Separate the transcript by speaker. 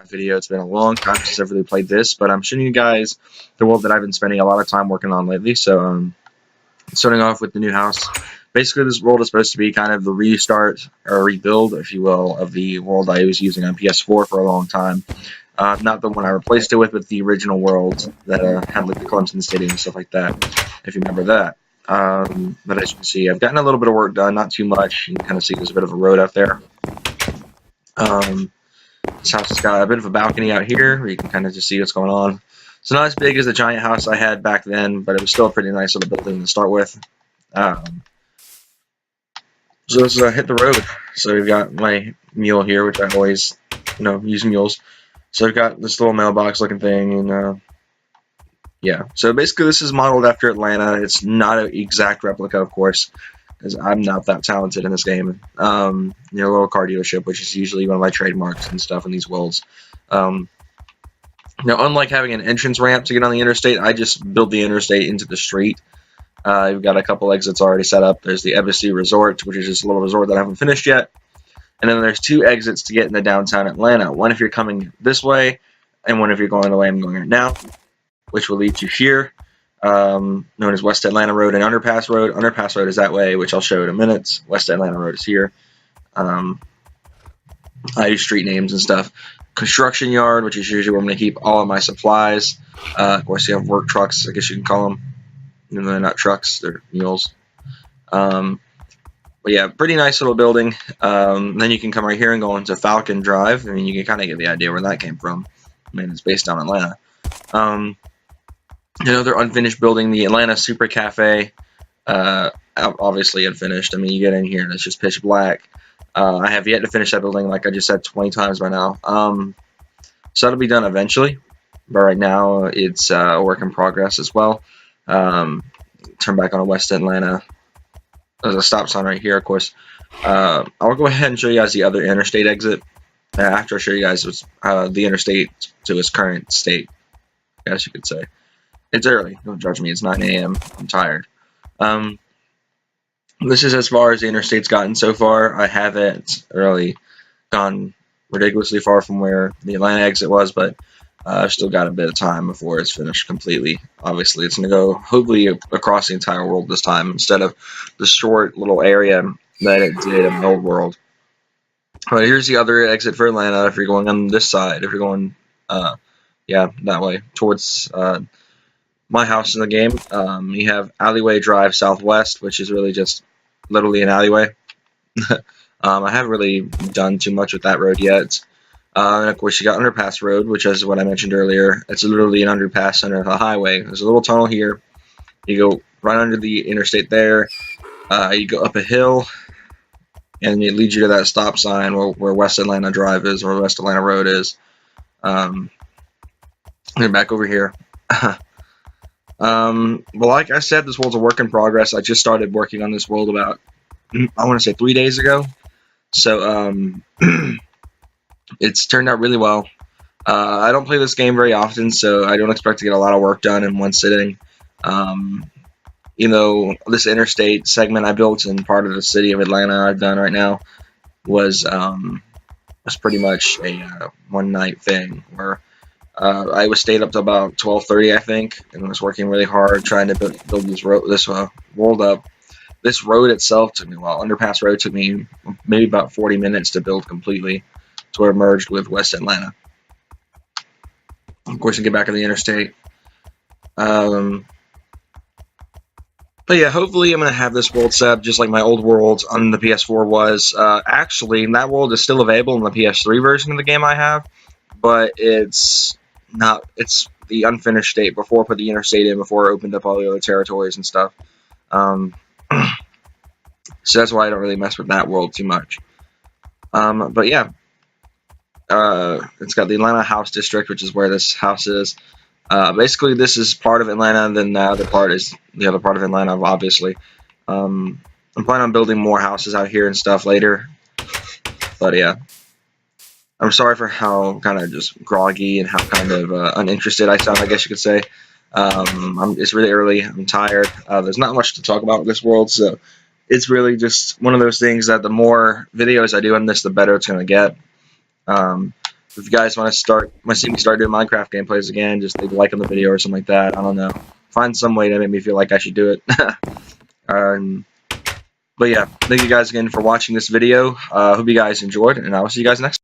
Speaker 1: video. It's been a long time since I've really played this, but I'm showing you guys the world that I've been spending a lot of time working on lately. So, starting off with the new house. Basically, this world is supposed to be kind of the restart or rebuild, if you will, of the world I was using on PS4 for a long time. Not the one I replaced it with, but the original world that had like the Clemson Stadium and stuff like that, if you remember that. But as you can see, I've gotten a little bit of work done, not too much. You can kind of see there's a bit of a road out there. This house has got a bit of a balcony out here where you can kind of just see what's going on. It's not as big as the giant house I had back then, but it was still a pretty nice little building to start with. So let's hit the road. So we've got my mule here, which I always, use mules. So I've got this little mailbox looking thing, and yeah. So basically this is modeled after Atlanta. It's not an exact replica, of course, because I'm not that talented in this game. A little car dealership, which is usually one of my trademarks and stuff in these worlds. Unlike having an entrance ramp to get on the interstate, I just build the interstate into the street. You've got a couple exits already set up. There's the Embassy Resort, which is just a little resort that I haven't finished yet. And then there's two exits to get into downtown Atlanta. One if you're coming this way, and one if you're going the way I'm going right now, which will lead you here, known as West Atlanta Road and Underpass Road. Underpass Road is that way, which I'll show in a minute. West Atlanta Road is here. I use street names and stuff. Construction yard, which is usually where I'm going to keep all of my supplies. Of course, you have work trucks, I guess you can call them. Even though they're not trucks, they're mules. But yeah, pretty nice little building. Then you can come right here and go into Falcon Drive. I mean, you can kind of get the idea where that came from. I mean, it's based on Atlanta. Another unfinished building, the Atlanta Super Cafe. Obviously unfinished. I mean, you get in here and it's just pitch black. I have yet to finish that building, like I just said 20 times by now. So that'll be done eventually. But right now, it's a work in progress as well. Turn back on West Atlanta. There's a stop sign right here, of course. I'll go ahead and show you guys the other interstate exit after I show you guys the interstate to its current state, I guess you could say. It's early. Don't judge me. It's 9 a.m. I'm tired. This is as far as the interstate's gotten so far. I haven't really gone ridiculously far from where the Atlanta exit was, but I've still got a bit of time before it's finished completely. Obviously, it's going to go hopefully across the entire world this time instead of the short little area that it did in the old world. But here's the other exit for Atlanta if you're going on this side. If you're going, that way towards my house in the game. You have Alleyway Drive Southwest, which is really just literally an alleyway. I haven't really done too much with that road yet. And of course, you got Underpass Road, which is what I mentioned earlier. It's literally an underpass under the highway. There's a little tunnel here. You go right under the interstate there. You go up a hill, and it leads you to that stop sign where West Atlanta Drive is, or West Atlanta Road is. And back over here. Well, like I said, this world's a work in progress. I just started working on this world about, I want to say 3 days ago. So, it's turned out really well. I don't play this game very often, so I don't expect to get a lot of work done in one sitting. This interstate segment I built in part of the city of Atlanta I've done right now was pretty much a one-night thing where I was stayed up to about 12:30, I think, and was working really hard trying to build this world up. This road itself took me a while. Underpass Road took me maybe about 40 minutes to build completely, to where it merged with West Atlanta. Of course, you get back on the interstate. But yeah, hopefully I'm going to have this world set up just like my old world on the PS4 was. Actually, that world is still available in the PS3 version of the game I have, but it's the unfinished state before I put the interstate in, before I opened up all the other territories and stuff. So that's why I don't really mess with that world too much. But yeah. It's got the Atlanta House District, which is where this house is. Basically, this is part of Atlanta, and then the other part is the other part of Atlanta, obviously. I'm planning on building more houses out here and stuff later. But yeah. I'm sorry for how kind of just groggy and how kind of uninterested I sound, I guess you could say. It's really early. I'm tired. There's not much to talk about in this world, so it's really just one of those things that the more videos I do on this, the better it's going to get. If you guys want to see me start doing Minecraft gameplays again, just leave a like on the video or something like that. I don't know. Find some way to make me feel like I should do it. But yeah, thank you guys again for watching this video. Hope you guys enjoyed, and I will see you guys next time.